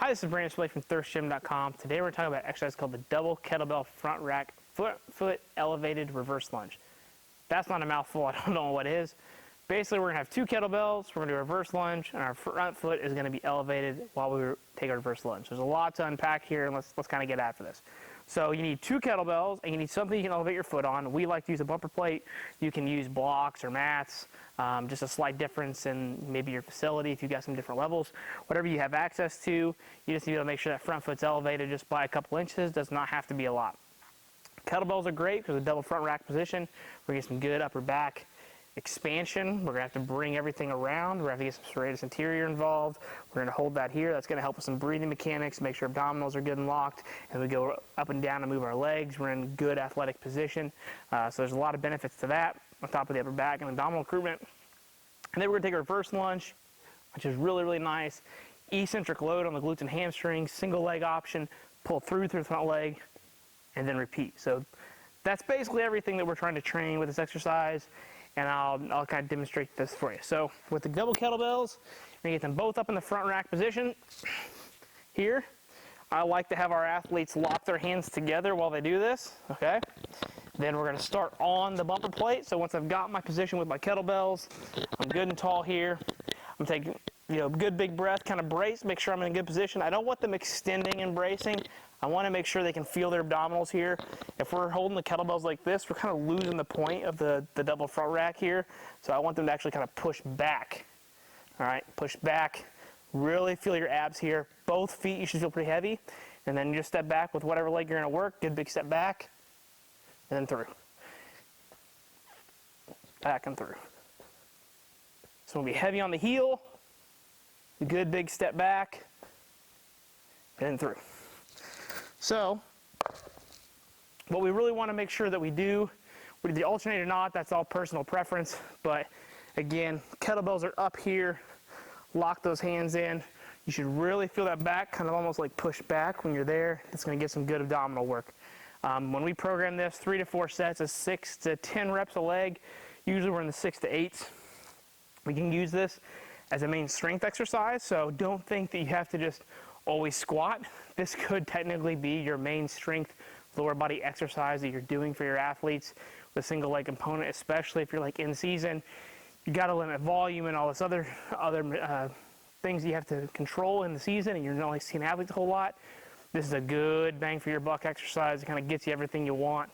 Hi, this is Brandon from thirstgym.com. Today we're talking about an exercise called the double kettlebell front rack foot elevated reverse lunge. That's not a mouthful, I don't know what is. Basically, we're going to have two kettlebells, we're going to do a reverse lunge, and our front foot is going to be elevated while we take a reverse lunge. There's a lot to unpack here, and let's kind of get after this. So you need two kettlebells, and you need something you can elevate your foot on. We like to use a bumper plate. You can use blocks or mats, just a slight difference in maybe your facility if you've got some different levels. Whatever you have access to, you just need to make sure that front foot's elevated just by a couple inches. Does not have to be a lot. Kettlebells are great because of the double front rack position. We're going to get some good upper back expansion. We're going to have to bring everything around. We're going to have to get some serratus anterior involved. We're going to hold that here. That's going to help with some breathing mechanics, make sure abdominals are good and locked. And we go up and down and move our legs. We're in good athletic position. So there's a lot of benefits to that on top of the upper back and abdominal recruitment. And then we're going to take a reverse lunge, which is really, really nice. Eccentric load on the glutes and hamstrings, single leg option, pull through the front leg, and then repeat. So that's basically everything that we're trying to train with this exercise. And I'll kind of demonstrate this for you. So with the double kettlebells, you're gonna get them both up in the front rack position. Here, I like to have our athletes lock their hands together while they do this, okay? Then we're gonna start on the bumper plate. So once I've got my position with my kettlebells, I'm good and tall here. I'm taking, good big breath, kind of brace, make sure I'm in a good position. I don't want them extending and bracing. I want to make sure they can feel their abdominals here. If we're holding the kettlebells like this, we're kind of losing the point of the double front rack here. So I want them to actually kind of push back. All right, push back. Really feel your abs here. Both feet you should feel pretty heavy. And then you just step back with whatever leg you're going to work. Good big step back. And then through. Back and through. So we'll be heavy on the heel. Good big step back. And through. So, what we really want to make sure that we do the alternate or not, that's all personal preference. But again, kettlebells are up here. Lock those hands in. You should really feel that back, kind of almost like push back when you're there. It's going to get some good abdominal work. When we program this, 3 to 4 sets of 6 to 10 reps a leg. Usually we're in the 6 to 8s. We can use this as a main strength exercise, so don't think that you have to just always squat. This could technically be your main strength lower body exercise that you're doing for your athletes with single leg component, especially if you're like in season. You got to limit volume and all this other things you have to control in the season, and you're not like seeing athletes a whole lot. This is a good bang for your buck exercise. It kind of gets you everything you want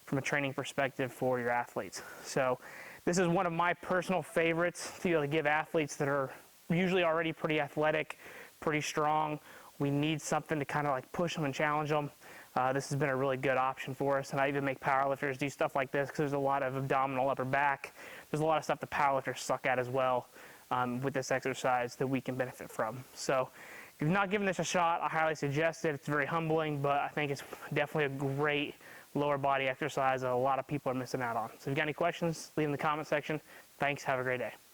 from a training perspective for your athletes. So this is one of my personal favorites to be able to give athletes that are usually already pretty athletic, pretty strong. We need something to kind of like push them and challenge them. This has been a really good option for us, and I even make powerlifters do stuff like this because there's a lot of abdominal upper back. There's a lot of stuff that powerlifters suck at as well with this exercise that we can benefit from. So if you've not given this a shot, I highly suggest it. It's very humbling, but I think it's definitely a great lower body exercise that a lot of people are missing out on. So if you've got any questions, leave them in the comment section. Thanks, have a great day.